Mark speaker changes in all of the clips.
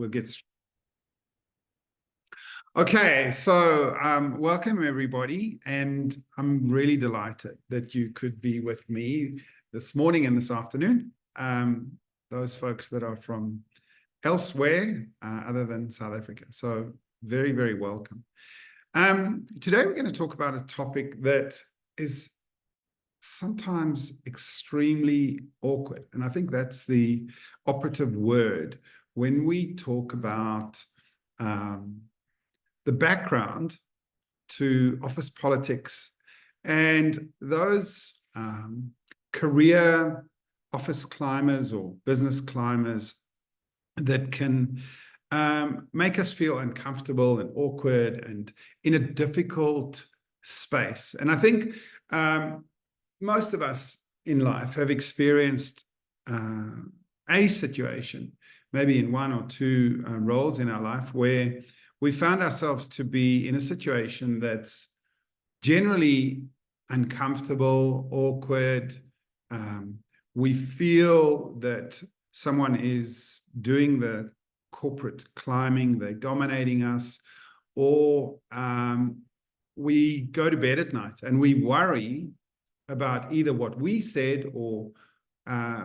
Speaker 1: we'll get started. Okay, so welcome everybody, and I'm really delighted that you could be with me this morning and this afternoon. Those folks that are from elsewhere other than South Africa. So very, very welcome. Today we're going to talk about a topic that is sometimes extremely awkward. And I think that's the operative word when we talk about the background to office politics and those career office climbers or business climbers that can make us feel uncomfortable and awkward and in a difficult space. And I think most of us in life have experienced a situation, maybe in one or two roles in our life, where we found ourselves to be in a situation that's generally uncomfortable, awkward. We feel that someone is doing the corporate climbing, they're dominating us, or we go to bed at night and we worry about either what we said or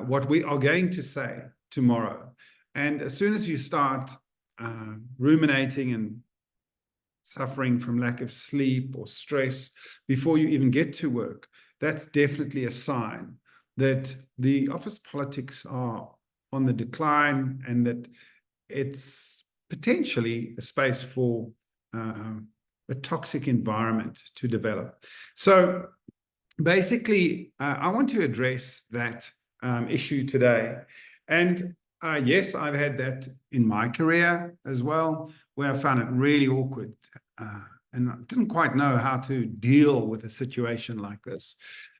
Speaker 1: what we are going to say tomorrow. And as soon as you start ruminating and suffering from lack of sleep or stress before you even get to work, that's definitely a sign that the office politics are on the decline and that it's potentially a space for a toxic environment to develop. So basically, I want to address that issue today. And yes, I've had that in my career as well, where I found it really awkward and I didn't quite know how to deal with a situation like this.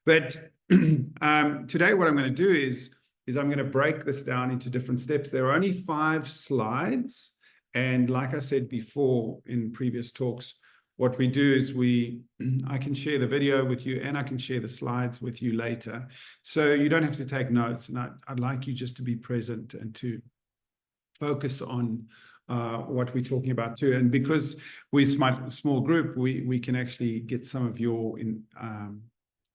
Speaker 1: But today, what I'm going to do is I'm going to break this down into different steps. There are only 5 slides. And like I said before in previous talks, what we do is I can share the video with you and I can share the slides with you later. So you don't have to take notes. And I'd like you just to be present and to focus on what we're talking about too. And because we're a small group, we can actually get some of your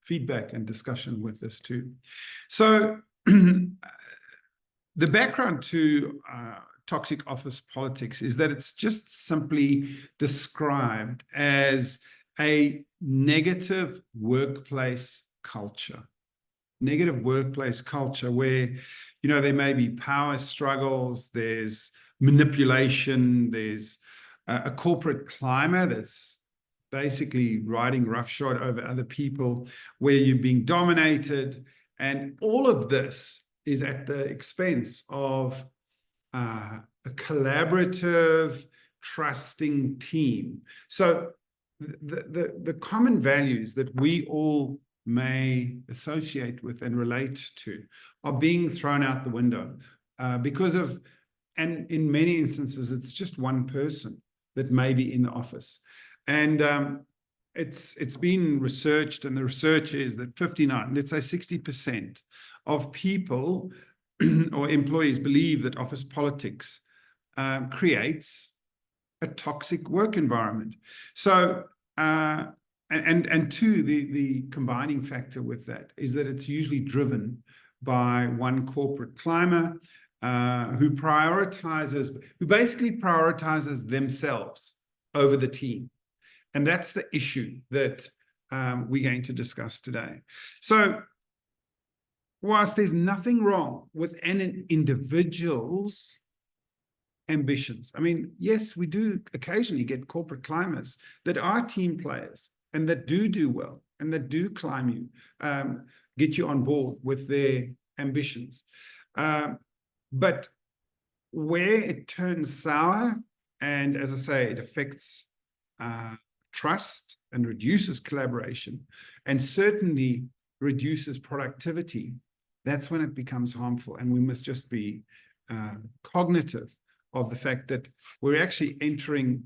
Speaker 1: feedback and discussion with this too. So the background to toxic office politics is that it's just simply described as a negative workplace culture. Negative workplace culture where, there may be power struggles, there's manipulation, there's a corporate climate that's basically riding roughshod over other people, where you're being dominated. And all of this is at the expense of a collaborative, trusting team. So the common values that we all may associate with and relate to are being thrown out the window because of, and in many instances, it's just one person that may be in the office. And it's been researched, and the research is that 59, let's say 60% of people or employees believe that office politics creates a toxic work environment. So, and two, the combining factor with that is that it's usually driven by one corporate climber who basically prioritizes themselves over the team. And that's the issue that we're going to discuss today. So, whilst there's nothing wrong with an individual's ambitions, I mean, yes, we do occasionally get corporate climbers that are team players and that do well and that do climb you, get you on board with their ambitions. But where it turns sour, and as I say, it affects trust and reduces collaboration and certainly reduces productivity, that's when it becomes harmful. And we must just be cognitive of the fact that we're actually entering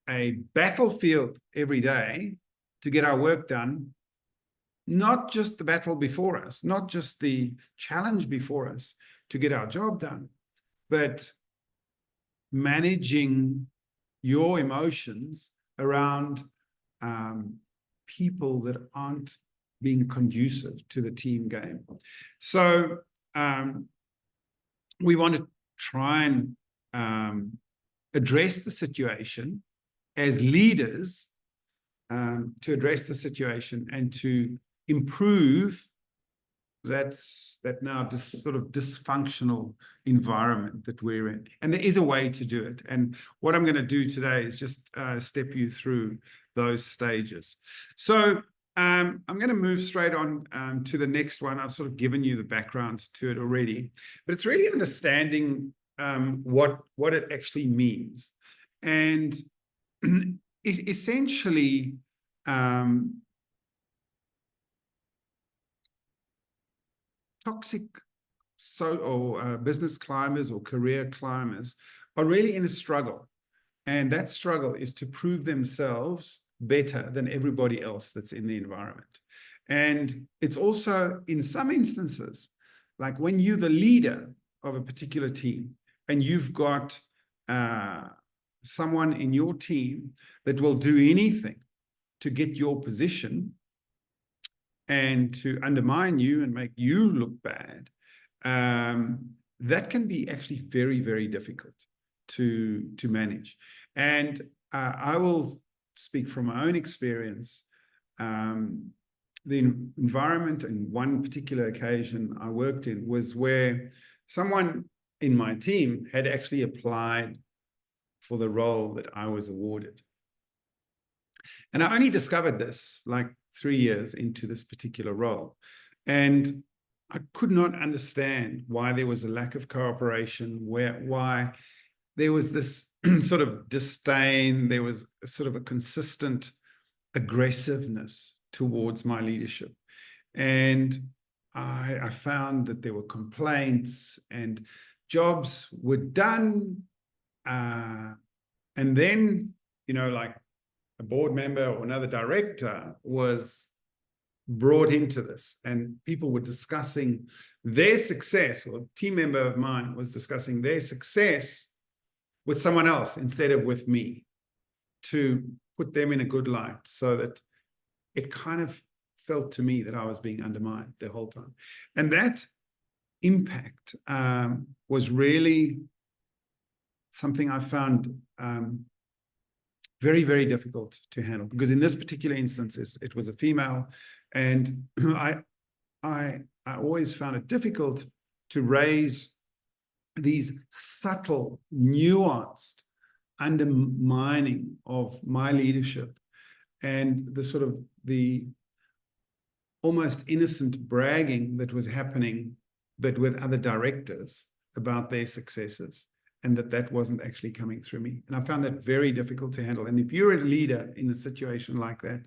Speaker 1: a battlefield every day to get our work done, not just the battle before us, not just the challenge before us to get our job done, but managing your emotions around people that aren't being conducive to the team game. So we want to try and address the situation as leaders, to address the situation and to improve that now sort of dysfunctional environment that we're in. And there is a way to do it. And what I'm going to do today is just step you through those stages. So I'm going to move straight on to the next one. I've sort of given you the background to it already, but it's really understanding what it actually means. And essentially, toxic business climbers or career climbers are really in a struggle. And that struggle is to prove themselves better than everybody else that's in the environment. And it's also, in some instances, like when you're the leader of a particular team and you've got someone in your team that will do anything to get your position and to undermine you and make you look bad, that can be actually very, very difficult to manage. And I will speak from my own experience. The environment in one particular occasion I worked in was where someone in my team had actually applied for the role that I was awarded. And I only discovered this like 3 years into this particular role. And I could not understand why there was a lack of cooperation, why there was this sort of disdain, there was sort of a consistent aggressiveness towards my leadership. And I found that there were complaints and jobs were done. And then, like a board member or another director was brought into this, and people were discussing their success, or a team member of mine was discussing their success with someone else instead of with me, to put them in a good light, so that it kind of felt to me that I was being undermined the whole time. And that impact was really something I found very, very difficult to handle, because in this particular instance, it was a female, and I always found it difficult to raise these subtle, nuanced undermining of my leadership, and the sort of the almost innocent bragging that was happening, but with other directors about their successes, and that wasn't actually coming through me. And I found that very difficult to handle. And if you're a leader in a situation like that,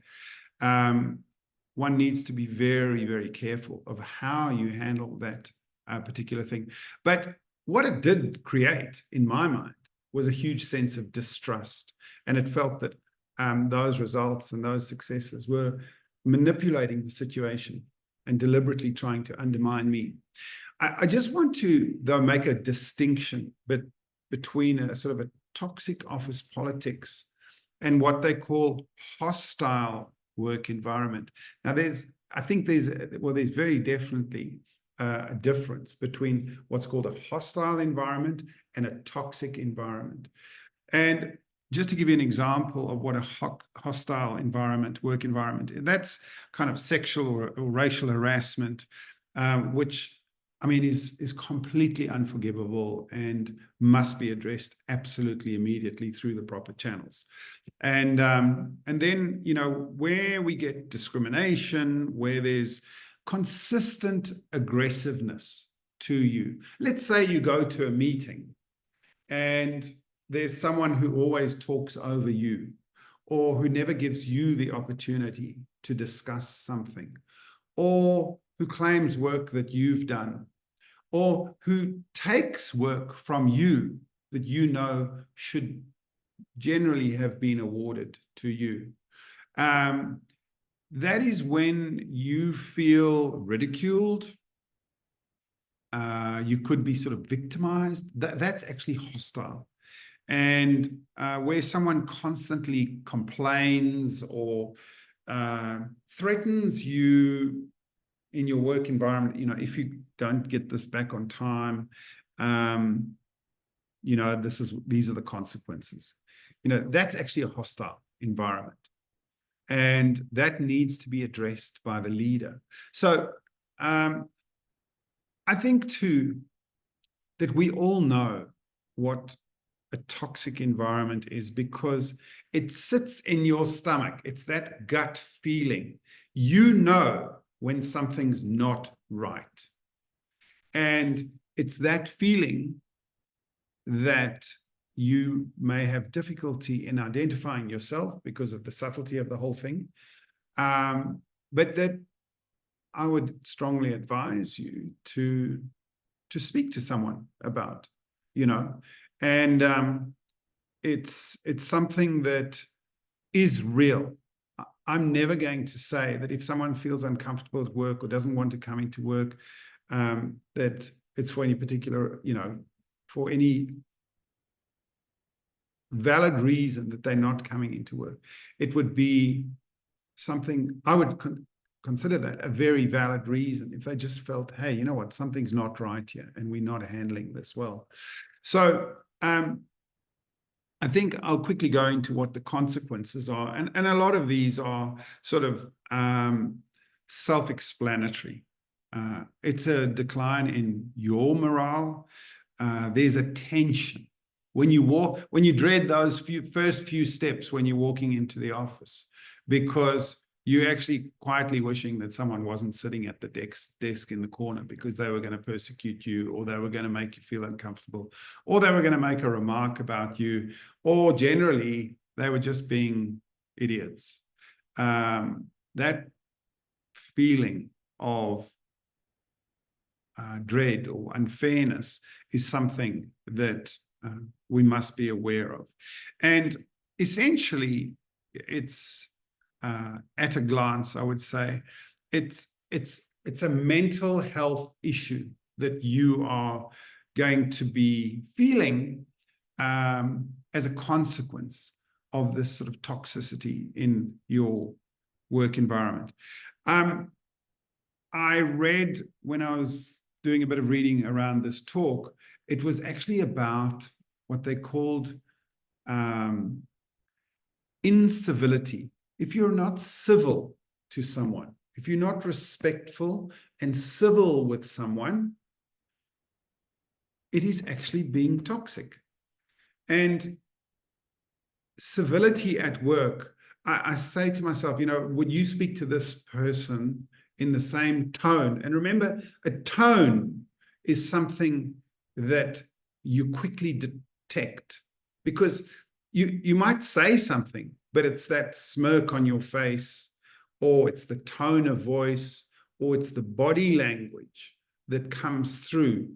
Speaker 1: one needs to be very, very careful of how you handle that particular thing. But what it did create in my mind was a huge sense of distrust. And it felt that those results and those successes were manipulating the situation and deliberately trying to undermine me. I just want to, though, make a distinction between a sort of a toxic office politics and what they call hostile work environment. Now, I think there's very definitely a difference between what's called a hostile environment and a toxic environment. And just to give you an example of what a hostile environment, work environment, that's kind of sexual or racial harassment, which, I mean, is completely unforgivable and must be addressed absolutely immediately through the proper channels. And then, where we get discrimination, where there's consistent aggressiveness to you. Let's say you go to a meeting and there's someone who always talks over you, or who never gives you the opportunity to discuss something, or who claims work that you've done, or who takes work from you that should generally have been awarded to you. That is when you feel ridiculed. You could be sort of victimized. That's actually hostile. And where someone constantly complains or threatens you in your work environment, if you don't get this back on time, these are the consequences. That's actually a hostile environment. And that needs to be addressed by the leader. So I think too that we all know what a toxic environment is, because it sits in your stomach. It's that gut feeling. When something's not right. And it's that feeling that you may have difficulty in identifying yourself because of the subtlety of the whole thing. But that I would strongly advise you to speak to someone about, and it's something that is real. I'm never going to say that if someone feels uncomfortable at work or doesn't want to come into work, that it's for any particular, for any valid reason that they're not coming into work. It would be something I would consider that a very valid reason if they just felt, hey, you know what, something's not right here and we're not handling this well. So I think I'll quickly go into what the consequences are. And a lot of these are sort of self-explanatory. It's a decline in your morale. There's a tension. When you dread those first few steps when you're walking into the office, because you're actually quietly wishing that someone wasn't sitting at the desk in the corner, because they were going to persecute you, or they were going to make you feel uncomfortable, or they were going to make a remark about you, or generally they were just being idiots. That feeling of dread or unfairness is something that we must be aware of. And essentially, it's at a glance, I would say, it's a mental health issue that you are going to be feeling as a consequence of this sort of toxicity in your work environment. I read, when I was doing a bit of reading around this talk, it was actually about what they called incivility. If you're not civil to someone, if you're not respectful and civil with someone, it is actually being toxic. And civility at work, I say to myself, would you speak to this person in the same tone? And remember, a tone is something that you quickly detect, because you might say something, but it's that smirk on your face, or it's the tone of voice, or it's the body language that comes through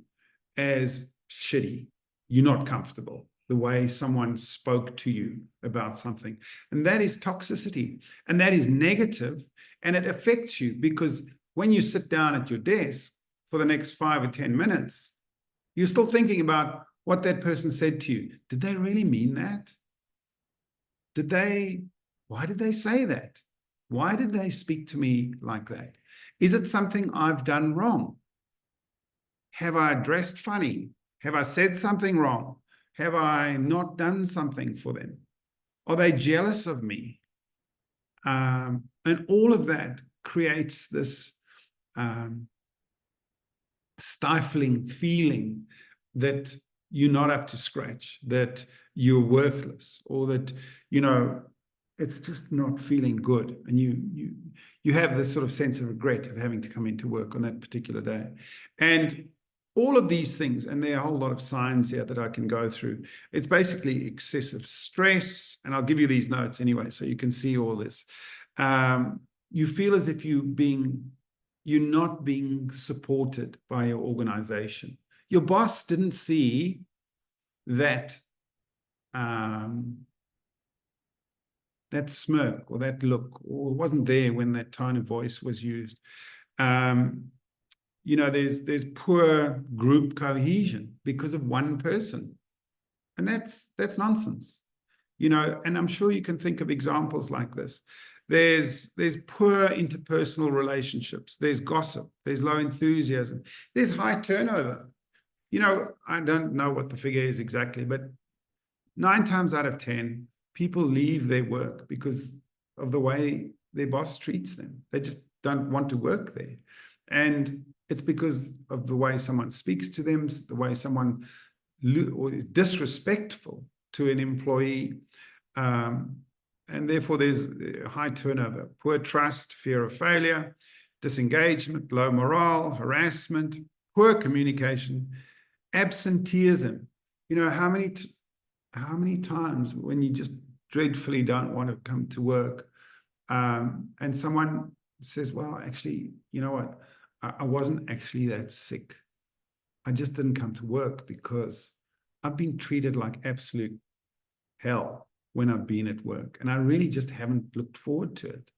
Speaker 1: as shitty. You're not comfortable. The way someone spoke to you about something. And that is toxicity. And that is negative. And it affects you, because when you sit down at your desk for the next 5 or 10 minutes, you're still thinking about what that person said to you. Did they really mean that? Why did they say that? Why did they speak to me like that? Is it something I've done wrong? Have I dressed funny? Have I said something wrong? Have I not done something for them? Are they jealous of me? And all of that creates this stifling feeling that you're not up to scratch, that you're worthless, or that, it's just not feeling good. And you have this sort of sense of regret of having to come into work on that particular day. And all of these things, and there are a whole lot of signs here that I can go through. It's basically excessive stress, and I'll give you these notes anyway, so you can see all this. You feel as if you're not being supported by your organization. Your boss didn't see that that smirk or that look, or wasn't there when that tone of voice was used. There's poor group cohesion because of one person And that's nonsense, you know, and I'm sure you can think of examples like this. There's poor interpersonal relationships, there's gossip, there's low enthusiasm, there's high turnover. You know, I don't know what the figure is exactly, but 9 times out of 10, people leave their work because of the way their boss treats them. They just don't want to work there. And it's because of the way someone speaks to them, the way someone is disrespectful to an employee. And therefore, there's high turnover, poor trust, fear of failure, disengagement, low morale, harassment, poor communication, absenteeism. You know, how many times when you just dreadfully don't want to come to work, and someone says, well, actually, you know what, I wasn't actually that sick. I just didn't come to work because I've been treated like absolute hell when I've been at work, and I really just haven't looked forward to it.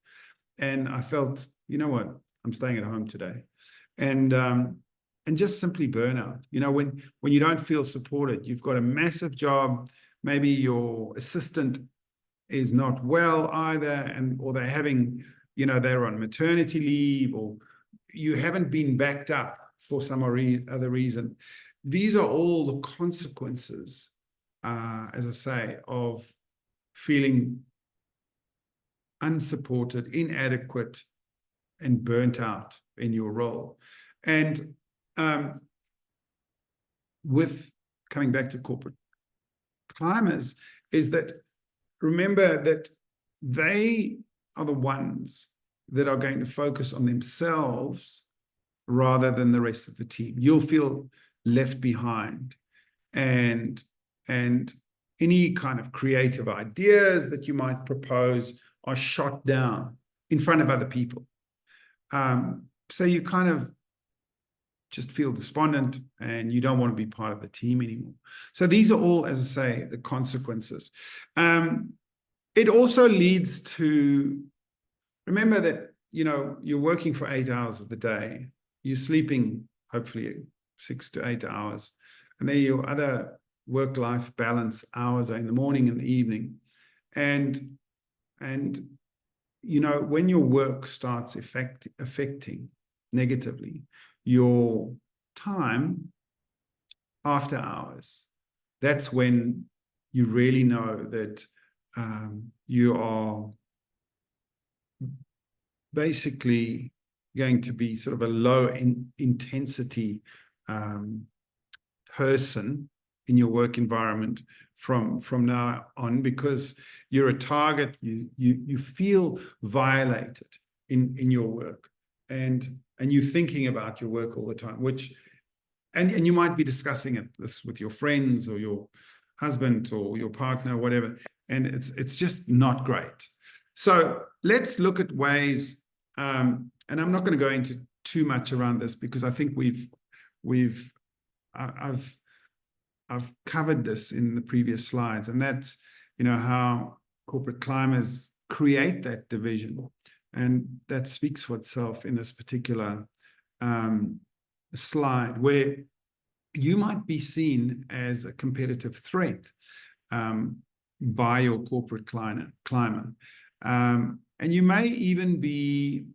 Speaker 1: And I felt, you know what, I'm staying at home today. And just simply burnout. You know, when you don't feel supported, you've got a massive job, maybe your assistant is not well either, or they're having, you know, they're on maternity leave, or you haven't been backed up for some other reason. These are all the consequences, as I say, of feeling unsupported, inadequate, and burnt out in your role. And with coming back to corporate climbers, is that remember that they are the ones that are going to focus on themselves rather than the rest of the team. You'll feel left behind, and any kind of creative ideas that you might propose are shot down in front of other people. So you kind of just feel despondent and you don't want to be part of the team anymore. So these are all, as I say, the consequences. It also leads to, remember that, you know, you're working for 8 hours of the day, you're sleeping hopefully 6 to 8 hours, and then your other work-life balance hours are in the morning and the evening. And you know, when your work starts affecting negatively your time after hours, that's when you really know that you are basically going to be sort of a low intensity person in your work environment from now on, because you're a target, you feel violated in your work, and you're thinking about your work all the time, which and you might be discussing this with your friends or your husband or your partner or whatever, and it's just not great. So let's look at ways, and I'm not going to go into too much around this because I think I've covered this in the previous slides, and that's, you know, how corporate climbers create that division, and that speaks for itself in this particular slide, where you might be seen as a competitive threat by your corporate climber, and you may even be,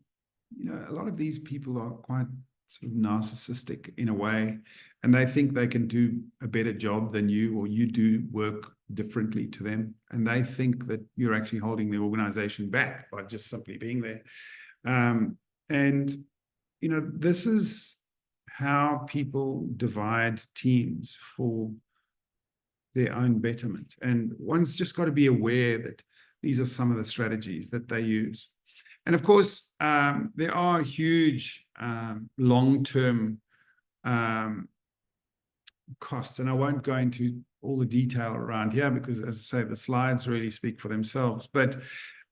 Speaker 1: you know, a lot of these people are quite sort of narcissistic in a way, and they think they can do a better job than you, or you do work differently to them, and they think that you're actually holding the organization back by just simply being there. And you know, this is how people divide teams for their own betterment, and one's just got to be aware that these are some of the strategies that they use. And of course, there are huge long-term costs, and I won't go into all the detail around here because, as I say, the slides really speak for themselves. But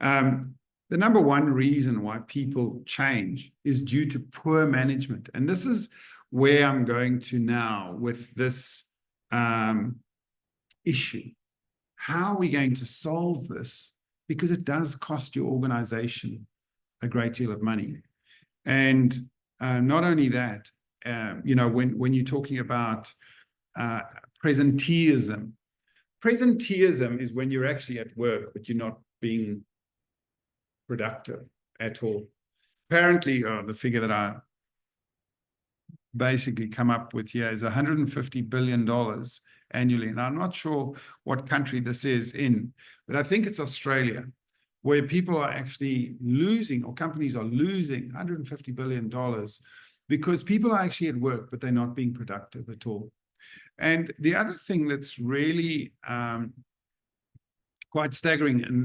Speaker 1: the number one reason why people change is due to poor management. And this is where I'm going to now with this issue. How are we going to solve this? Because it does cost your organization a great deal of money. And not only that, you know, when you're talking about presenteeism, presenteeism is when you're actually at work, but you're not being productive at all. Apparently, the figure that I basically come up with here is $150 billion annually. And I'm not sure what country this is in, but I think it's Australia, where people are actually losing, or companies are losing $150 billion because people are actually at work, but they're not being productive at all. And the other thing that's really quite staggering, in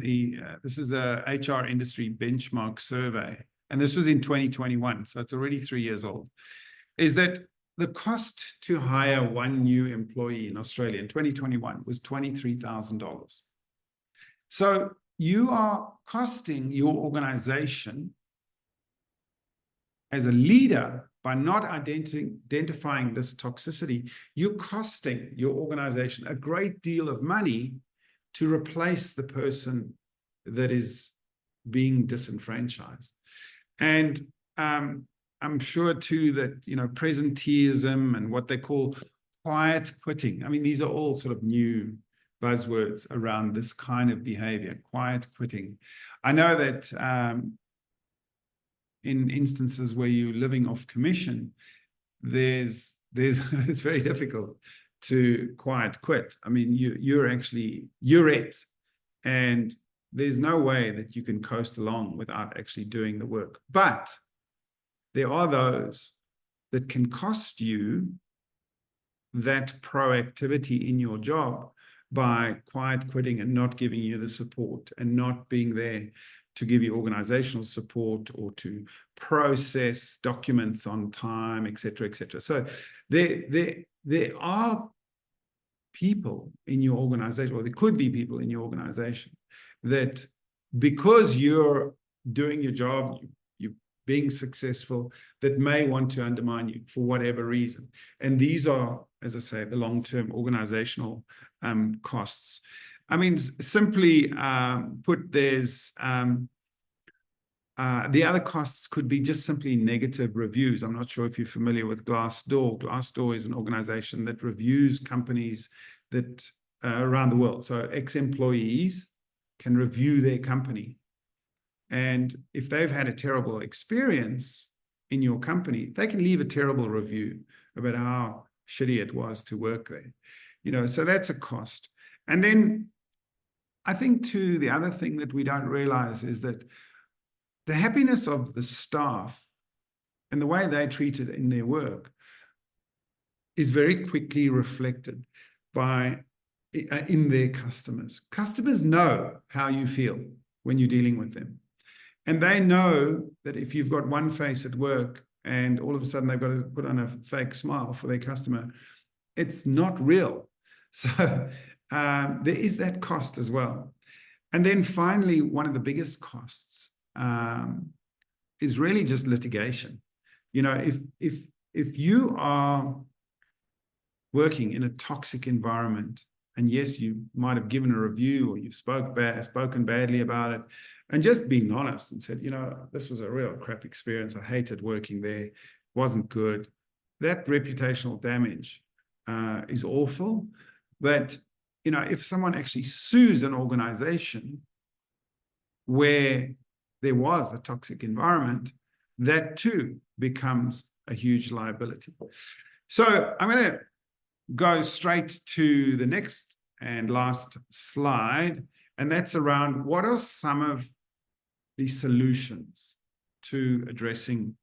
Speaker 1: this is a HR industry benchmark survey, and this was in 2021, so it's already 3 years old, is that the cost to hire one new employee in Australia in 2021 was $23,000. So you are costing your organization as a leader by not identifying this toxicity. You're costing your organization a great deal of money to replace the person that is being disenfranchised. And I'm sure too that, presenteeism and what they call quiet quitting. I mean, these are all sort of new buzzwords around this kind of behavior, quiet quitting. I know that in instances where you're living off commission, it's very difficult to quiet quit. I mean, you're it, and there's no way that you can coast along without actually doing the work. But there are those that can cost you that proactivity in your job by quiet quitting and not giving you the support and not being there to give you organizational support or to process documents on time, et cetera, et cetera. So there are people in your organization, or there could be people in your organization, that because you're doing your job, you're being successful, that may want to undermine you for whatever reason. And these are, as I say, the long-term organizational costs. I mean, simply put, there's the other costs could be just simply negative reviews. I'm not sure if you're familiar with Glassdoor. Glassdoor is an organization that reviews companies that around the world. So ex-employees can review their company. And if they've had a terrible experience in your company, they can leave a terrible review about how shitty it was to work there. So that's a cost. And then I think too, the other thing that we don't realize is that the happiness of the staff and the way they treat it in their work is very quickly reflected in their customers. Customers know how you feel when you're dealing with them. And they know that if you've got one face at work and all of a sudden they've got to put on a fake smile for their customer, it's not real. So there is that cost as well. And then finally, one of the biggest costs is really just litigation. If you are working in a toxic environment, and yes, you might have given a review or you've spoken badly about it, and just being honest and said, this was a real crap experience. I hated working there. It wasn't good. That reputational damage is awful. But, if someone actually sues an organization where there was a toxic environment, that too becomes a huge liability. So I'm going to go straight to the next and last slide, and that's around what are some of the solutions to addressing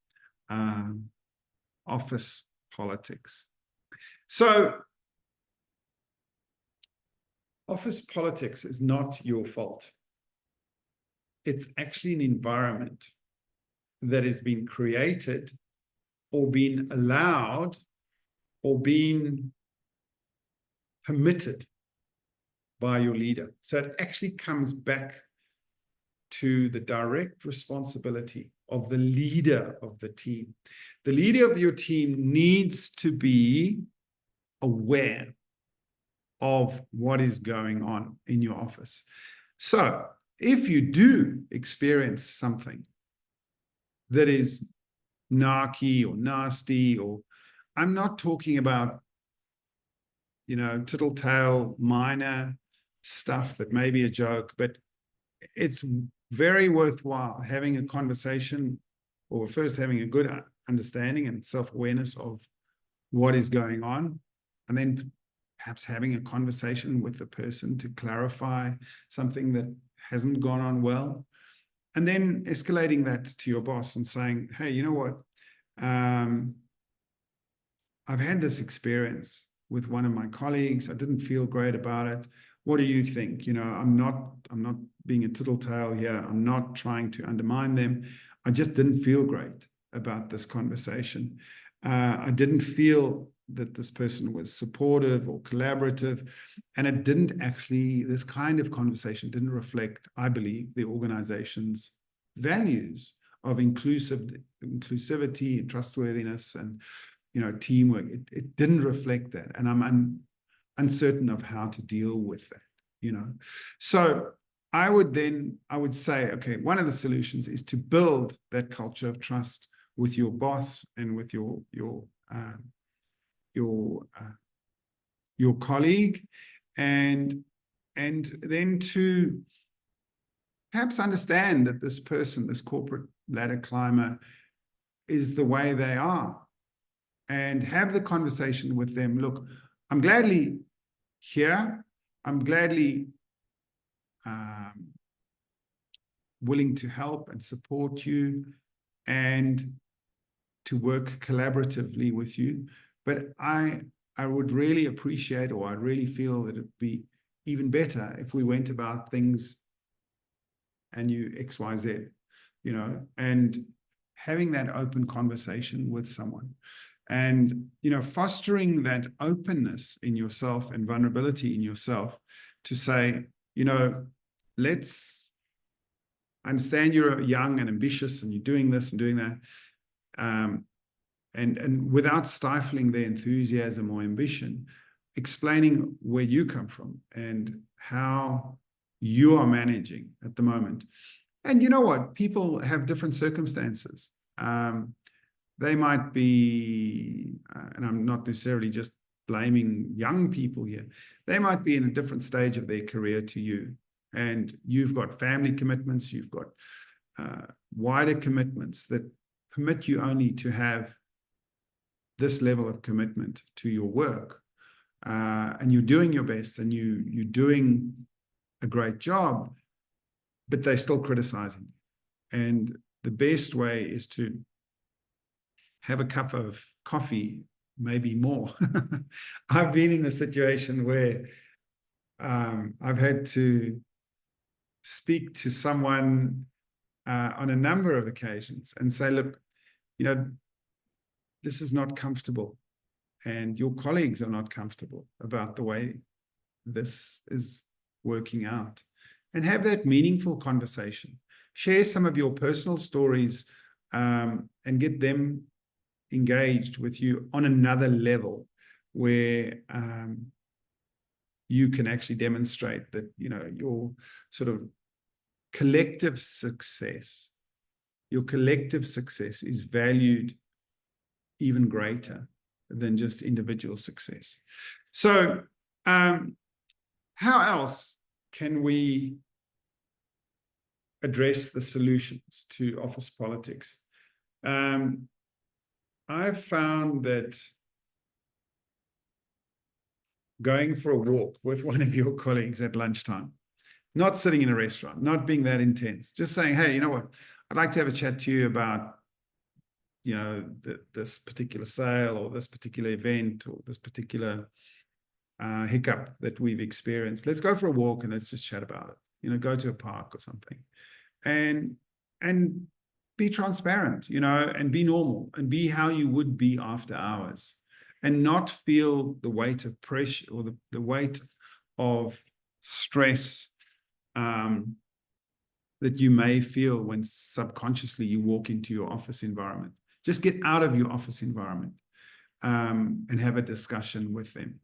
Speaker 1: office politics. So office politics is not your fault. It's actually an environment that has been created or been allowed or been permitted by your leader. So it actually comes back to the direct responsibility of the leader of the team. The leader of your team needs to be aware of what is going on in your office. So if you do experience something that is narky or nasty, or I'm not talking about, tattletale, minor stuff that may be a joke, but it's very worthwhile having a conversation, or first having a good understanding and self-awareness of what is going on, and then perhaps having a conversation with the person to clarify something that hasn't gone on well, and then escalating that to your boss and saying, hey, you know what? I've had this experience with one of my colleagues. I didn't feel great about it. What do you think? You know, I'm not being a tattletale here. I'm not trying to undermine them. I just didn't feel great about this conversation. I didn't feel that this person was supportive or collaborative, and it didn't actually, this kind of conversation didn't reflect, I believe, the organization's values of inclusivity, trustworthiness, and, you know, teamwork. It didn't reflect that, and I'm uncertain of how to deal with that, you know. So I would say, okay, one of the solutions is to build that culture of trust with your boss and with your colleague, and then to perhaps understand that this person, this corporate ladder climber, is the way they are, and have the conversation with them. Look, I'm gladly here. I'm gladly willing to help and support you and to work collaboratively with you. But I would really appreciate, or I really feel that it'd be even better if we went about things and you X, Y, Z, you know, and having that open conversation with someone. And, you know, fostering that openness in yourself and vulnerability in yourself to say, you know, let's understand you're young and ambitious and you're doing this and doing that. And without stifling their enthusiasm or ambition, explaining where you come from and how you are managing at the moment. And you know what? People have different circumstances. They might be, and I'm not necessarily just blaming young people here, they might be in a different stage of their career to you. And you've got family commitments, you've got wider commitments that permit you only to have this level of commitment to your work. And you're doing your best, and you're doing a great job, but they're still criticizing you. And the best way is to have a cup of coffee, maybe more. I've been in a situation where I've had to speak to someone on a number of occasions and say, look, you know, this is not comfortable, and your colleagues are not comfortable about the way this is working out. And have that meaningful conversation. Share some of your personal stories and get them engaged with you on another level where you can actually demonstrate that, you know, your sort of collective success, is valued even greater than just individual success. So how else can we address the solutions to office politics? I've found that going for a walk with one of your colleagues at lunchtime, not sitting in a restaurant, not being that intense, just saying, hey, you know what, I'd like to have a chat to you about, you know, this particular sale or this particular event or this particular hiccup that we've experienced. Let's go for a walk and let's just chat about it. You know, go to a park or something, and be transparent, you know, and be normal and be how you would be after hours, and not feel the weight of pressure or the weight of stress that you may feel when subconsciously you walk into your office environment. Just get out of your office environment and have a discussion with them,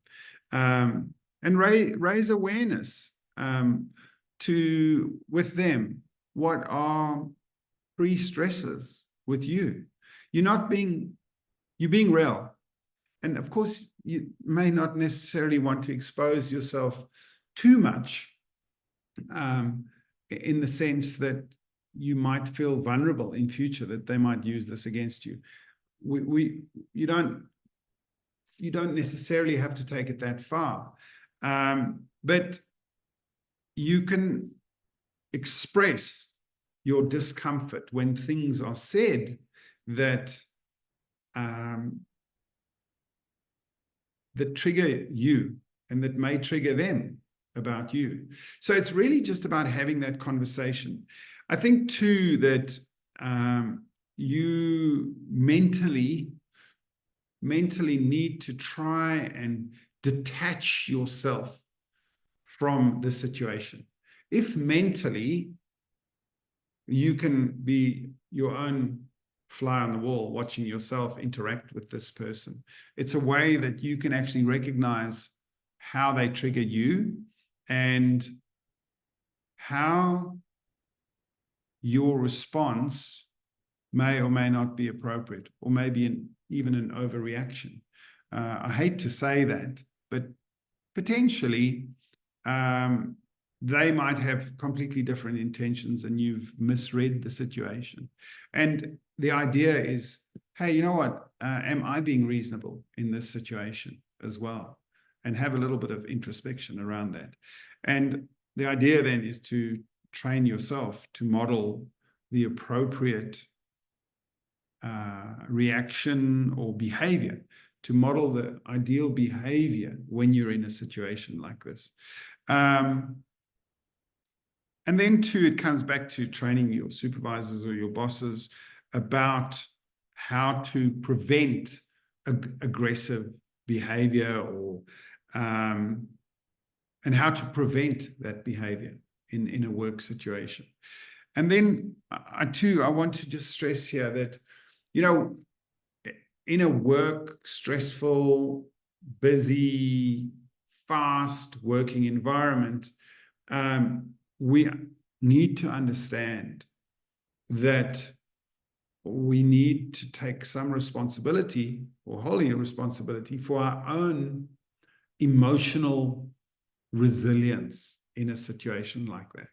Speaker 1: and raise awareness with them. What are pre-stresses with you? You're being real. And of course, you may not necessarily want to expose yourself too much in the sense that you might feel vulnerable in future, that they might use this against you. You don't necessarily have to take it that far, but you can express your discomfort when things are said that that trigger you and that may trigger them about you. So it's really just about having that conversation. I think too that you mentally need to try and detach yourself from the situation. If mentally you can be your own fly on the wall, watching yourself interact with this person, it's a way that you can actually recognize how they trigger you and how your response may or may not be appropriate, or maybe even an overreaction. I hate to say that, but potentially they might have completely different intentions and you've misread the situation. And the idea is, hey, you know what? Am I being reasonable in this situation as well? And have a little bit of introspection around that. And the idea then is to train yourself to model the appropriate reaction or behavior, to model the ideal behavior when you're in a situation like this. And then too, it comes back to training your supervisors or your bosses about how to prevent aggressive behavior, or and how to prevent that behavior in a work situation. And then I want to just stress here that, you know, in a work, stressful, busy, fast working environment, we need to understand that we need to take some responsibility, or wholly responsibility, for our own emotional resilience in a situation like that.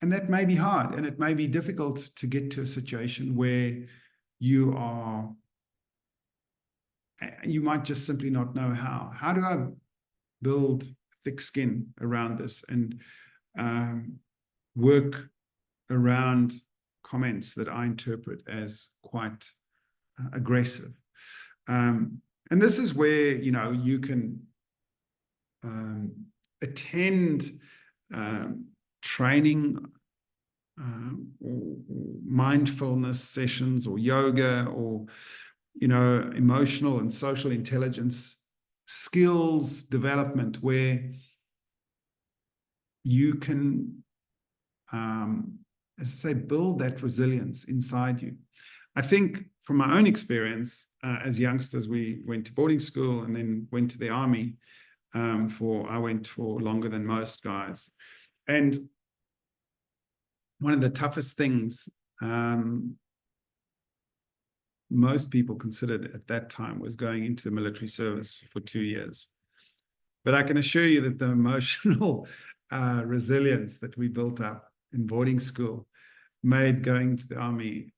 Speaker 1: And that may be hard, and it may be difficult to get to a situation where you might just simply not know how. How do I build thick skin around this and work around comments that I interpret as quite aggressive? And this is where, you know, you can attend training or mindfulness sessions, or yoga, or, you know, emotional and social intelligence skills development, where you can, as I say, build that resilience inside you. I think from my own experience, as youngsters, we went to boarding school and then went to the army. I went for longer than most guys. And one of the toughest things most people considered at that time was going into the military service for 2 years. But I can assure you that the emotional resilience that we built up in boarding school made going to the army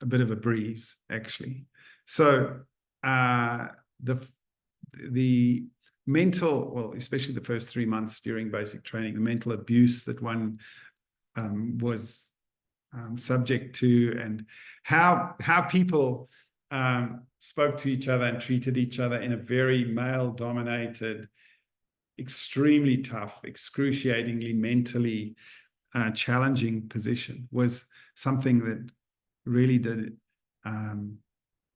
Speaker 1: a bit of a breeze, actually. So the mental, well, especially the first 3 months during basic training, the mental abuse that one was subject to, and how people spoke to each other and treated each other in a very male-dominated, extremely tough, excruciatingly mentally challenging position, was something that really did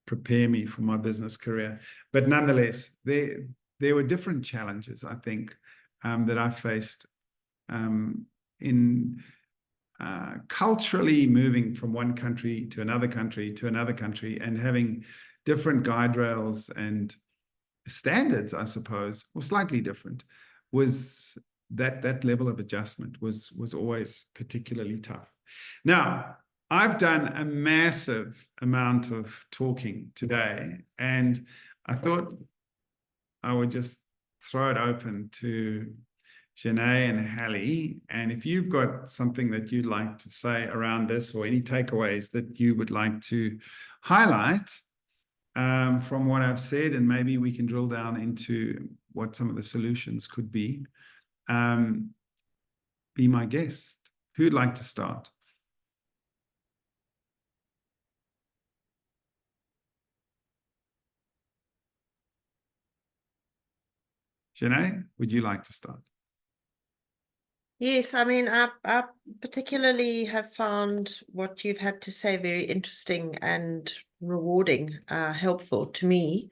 Speaker 1: prepare me for my business career. But nonetheless, there were different challenges, I think, that I faced in culturally moving from one country to another country to another country, and having different guide rails and standards, I suppose, or slightly different. Was that level of adjustment was always particularly tough. Now, I've done a massive amount of talking today, and I thought I would just throw it open to Janae and Hallie. And if you've got something that you'd like to say around this, or any takeaways that you would like to highlight from what I've said, and maybe we can drill down into what some of the solutions could be my guest. Who'd like to start? Janae, would you like to start?
Speaker 2: Yes, I mean, I particularly have found what you've had to say very interesting and rewarding, helpful to me,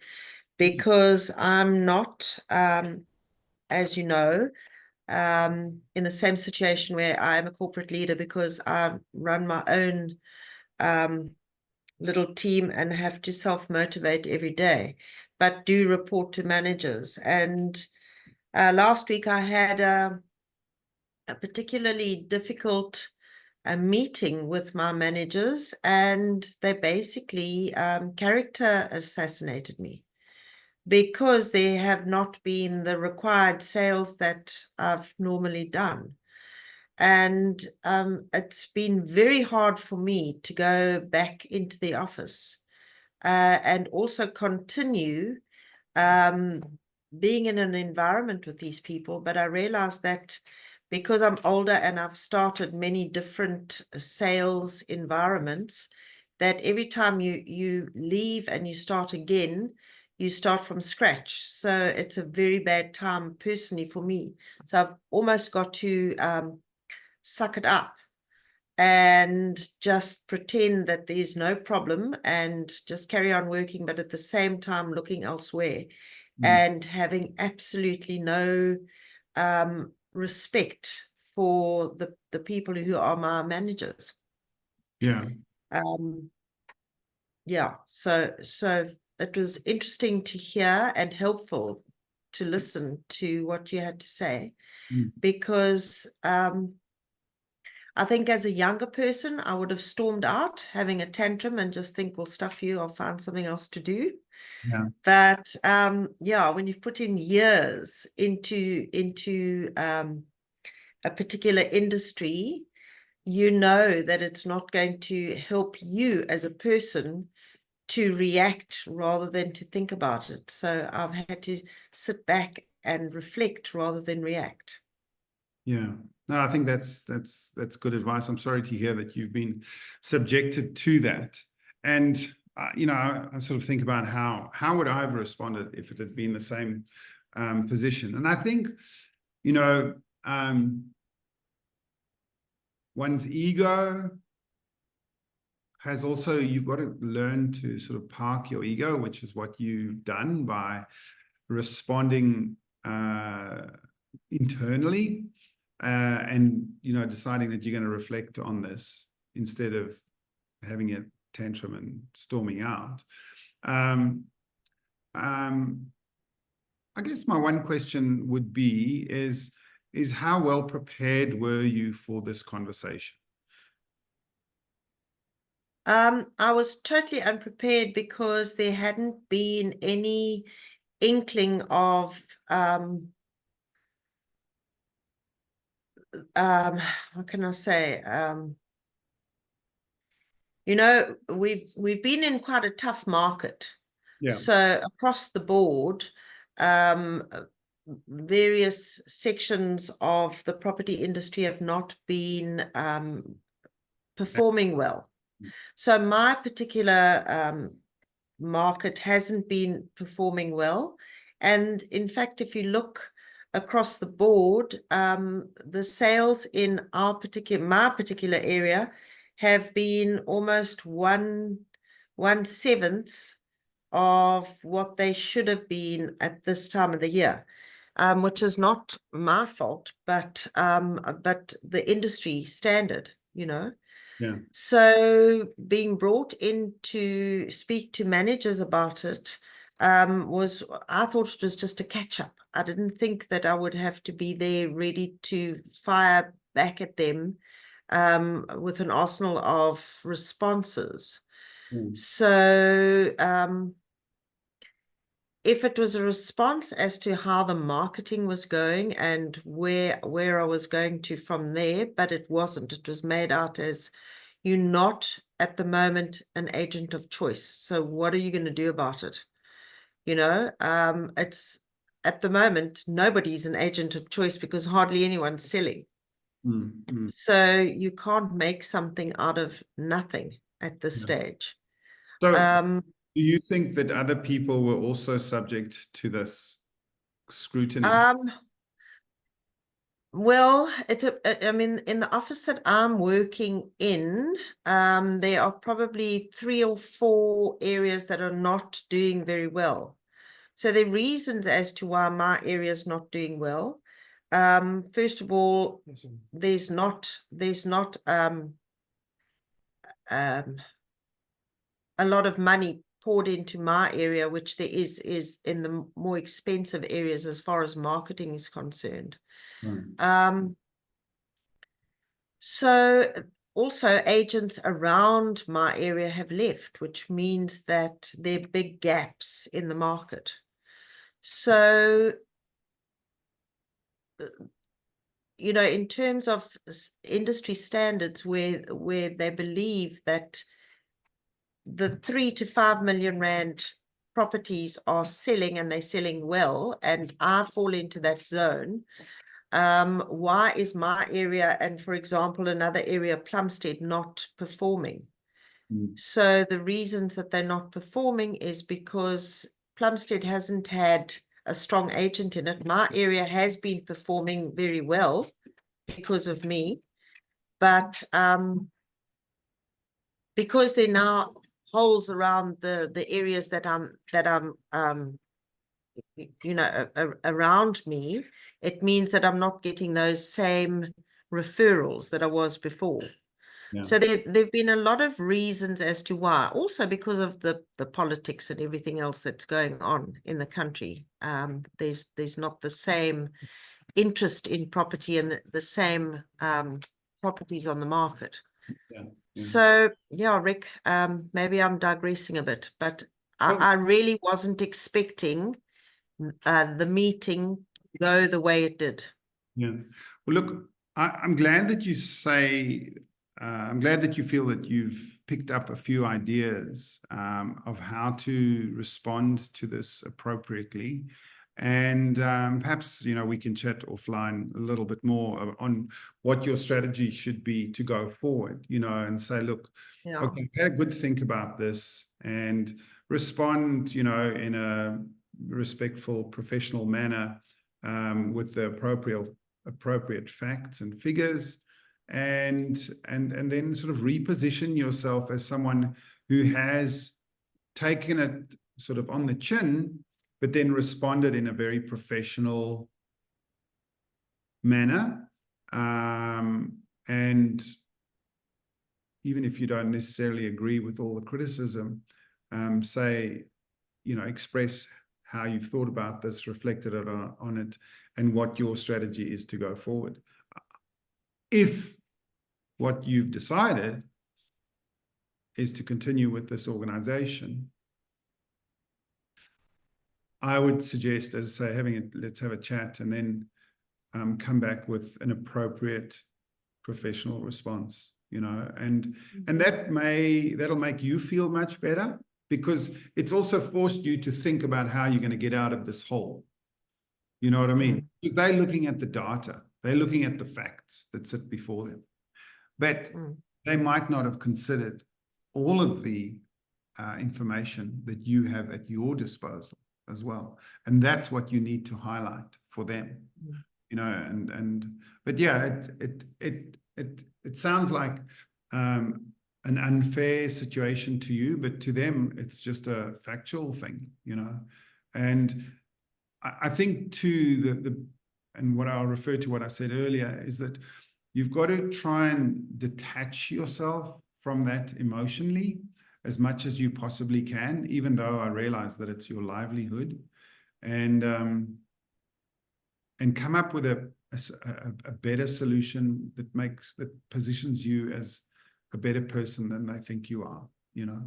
Speaker 2: because I'm not, as you know, in the same situation where I am a corporate leader, because I run my own little team and have to self-motivate every day, but do report to managers. And last week I had a particularly difficult meeting with my managers, and they basically character assassinated me, because there have not been the required sales that I've normally done. And it's been very hard for me to go back into the office and also continue being in an environment with these people. But I realized that because I'm older and I've started many different sales environments, that every time you leave and you start again, you start from scratch. So it's a very bad time personally for me. So I've almost got to suck it up and just pretend that there's no problem and just carry on working, but at the same time looking elsewhere and having absolutely no respect for the people who are my managers.
Speaker 1: Yeah.
Speaker 2: Yeah, so it was interesting to hear and helpful to listen to what you had to say, because I think as a younger person, I would have stormed out, having a tantrum and just think, well, stuff you, I'll find something else to do.
Speaker 1: Yeah.
Speaker 2: But yeah, when you've put in years into a particular industry, you know that it's not going to help you as a person to react rather than to think about it. So I've had to sit back and reflect rather than react.
Speaker 1: Yeah. No, I think that's good advice. I'm sorry to hear that you've been subjected to that. And you know, I sort of think about how would I have responded if it had been the same position. And I think, you know, one's ego has also, you've got to learn to sort of park your ego, which is what you've done by responding internally. And, you know, deciding that you're going to reflect on this instead of having a tantrum and storming out. I guess my one question would be is how well prepared were you for this conversation?
Speaker 2: I was totally unprepared, because there hadn't been any inkling of how can I say, you know, we've been in quite a tough market.
Speaker 1: Yeah.
Speaker 2: So across the board, various sections of the property industry have not been performing well. So my particular market hasn't been performing well. And in fact, if you look across the board, the sales in my particular area have been almost 1/7 of what they should have been at this time of the year, which is not my fault, but the industry standard, you know.
Speaker 1: Yeah.
Speaker 2: So being brought in to speak to managers about it I thought it was just a catch up. I didn't think that I would have to be there ready to fire back at them with an arsenal of responses. So if it was a response as to how the marketing was going and where I was going to from there, but it wasn't. It was made out as, you're not at the moment an agent of choice. So what are you going to do about it? You know, it's at the moment, nobody's an agent of choice because hardly anyone's selling. So you can't make something out of nothing at this stage.
Speaker 1: So do you think that other people were also subject to this scrutiny?
Speaker 2: Well, I mean, in the office that I'm working in, there are probably 3 or 4 areas that are not doing very well. So there are reasons as to why my area is not doing well. First of all, there's not a lot of money poured into my area, which there is in the more expensive areas as far as marketing is concerned. So also agents around my area have left, which means that there are big gaps in the market. So, you know, in terms of industry standards, where they believe that the 3 to 5 million rand properties are selling and they're selling well, and I fall into that zone, why is my area and, for example, another area, Plumstead, not performing? So the reasons that they're not performing is because Plumstead hasn't had a strong agent in it. My area has been performing very well because of me, but because there are now holes around the areas that I'm you know, around me, it means that I'm not getting those same referrals that I was before. So there've been a lot of reasons as to why. Also because of the politics and everything else that's going on in the country. There's not the same interest in property and the same properties on the market. So yeah, Rick, maybe I'm digressing a bit, but I really wasn't expecting the meeting to go the way it did.
Speaker 1: Yeah. Well, look, I'm glad that you say, I'm glad that you feel that you've picked up a few ideas of how to respond to this appropriately. And perhaps, you know, we can chat offline a little bit more on what your strategy should be to go forward, you know, and say, look, okay, I had a good think about this and respond, you know, in a respectful, professional manner with the appropriate facts and figures, and then sort of reposition yourself as someone who has taken it sort of on the chin, but then responded in a very professional manner. And even if you don't necessarily agree with all the criticism, say, you know, express how you've thought about this, reflected on it, and what your strategy is to go forward. If what you've decided is to continue with this organization, I would suggest, as I say, let's have a chat and then come back with an appropriate professional response, you know, and that'll make you feel much better, because it's also forced you to think about how you're going to get out of this hole. You know what I mean? Because they're looking at the data, they're looking at the facts that sit before them, but they might not have considered all of the information that you have at your disposal as well. And that's what you need to highlight for them, you know, but yeah, it sounds like an unfair situation to you, but to them, it's just a factual thing, you know. And I think too, and what I'll refer to what I said earlier is that you've got to try and detach yourself from that emotionally as much as you possibly can, even though I realize that it's your livelihood, and come up with a better solution that positions you as a better person than they think you are, you know,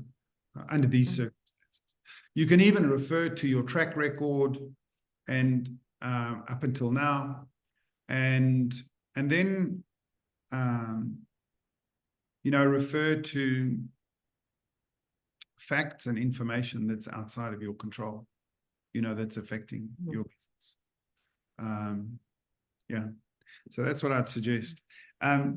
Speaker 1: under these circumstances. You can even refer to your track record and up until now, and then refer to facts and information that's outside of your control, that's affecting your business. Yeah, so that's what I'd suggest. I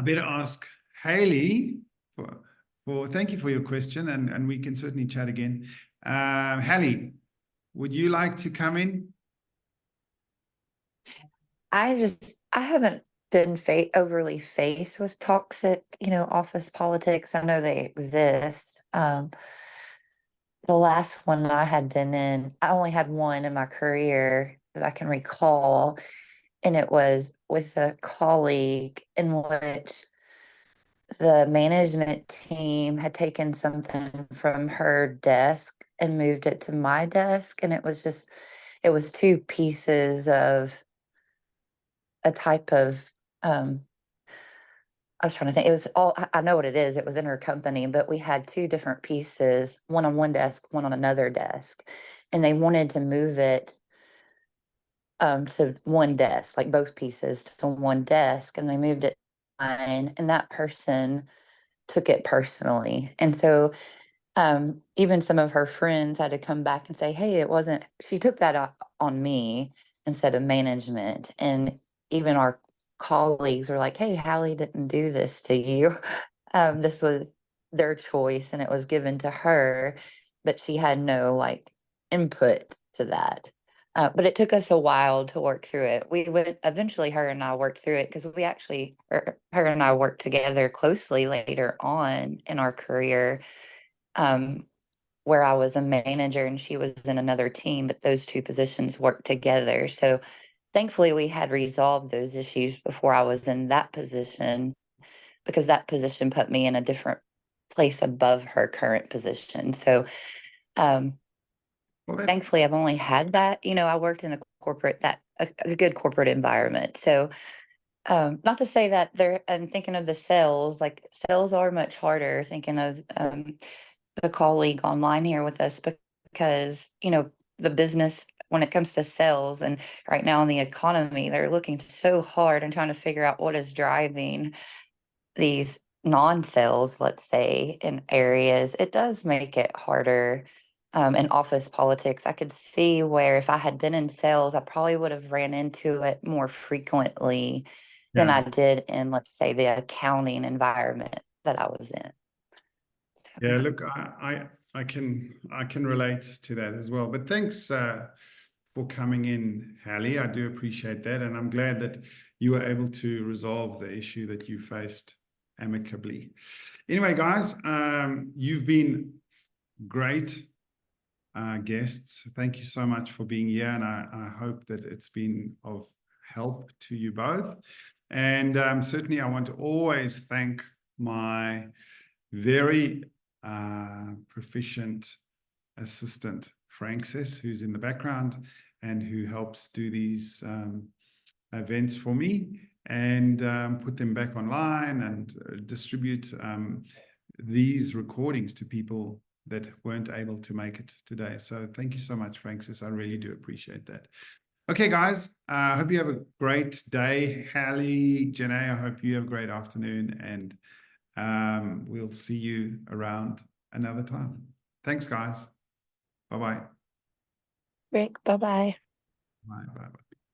Speaker 1: better ask Haley for thank you for your question, and we can certainly chat again. Haley, would you like to come in?
Speaker 3: I haven't been overly faced with toxic, office politics. I know they exist. The last one I had been in, I only had one in my career that I can recall, and it was with a colleague in which the management team had taken something from her desk and moved it to my desk, and it was two pieces of a type of I was trying to think. It was all, I know what it is. It was intercompany, but we had two different pieces, one on one desk, one on another desk. And they wanted to move it to one desk, like both pieces to one desk. And they moved it to mine, and that person took it personally. And so even some of her friends had to come back and say, hey, she took that on me instead of management. And even our colleagues were like, hey, Hallie didn't do this to you. This was their choice and it was given to her, but she had no input to that. But it took us a while to work through it. Eventually her and I worked through it because her and I worked together closely later on in our career, where I was a manager and she was in another team, but those two positions worked together. So thankfully we had resolved those issues before I was in that position, because that position put me in a different place above her current position. So thankfully I've only had that. I worked in a good corporate environment. So not to say that I'm thinking of the sales, sales are much harder, thinking of the colleague online here with us, because, the business, when it comes to sales and right now in the economy, they're looking so hard and trying to figure out what is driving these non-sales, let's say, in areas. It does make it harder. In office politics, I could see where if I had been in sales, I probably would have ran into it more frequently than I did in, let's say, the accounting environment that I was in. So.
Speaker 1: Yeah, look, I can relate to that as well. But thanks for coming in, Hallie. I do appreciate that, and I'm glad that you were able to resolve the issue that you faced amicably. Anyway, guys, you've been great guests. Thank you so much for being here, and I hope that it's been of help to you both. And certainly I want to always thank my very proficient assistant, Frances, who's in the background and who helps do these events for me and put them back online and distribute these recordings to people that weren't able to make it today. So thank you so much, Frances. I really do appreciate that. Okay, guys, I hope you have a great day. Hallie, Janae, I hope you have a great afternoon, and we'll see you around another time. Thanks, guys. Bye-bye.
Speaker 3: Rick, bye-bye.
Speaker 1: Bye-bye.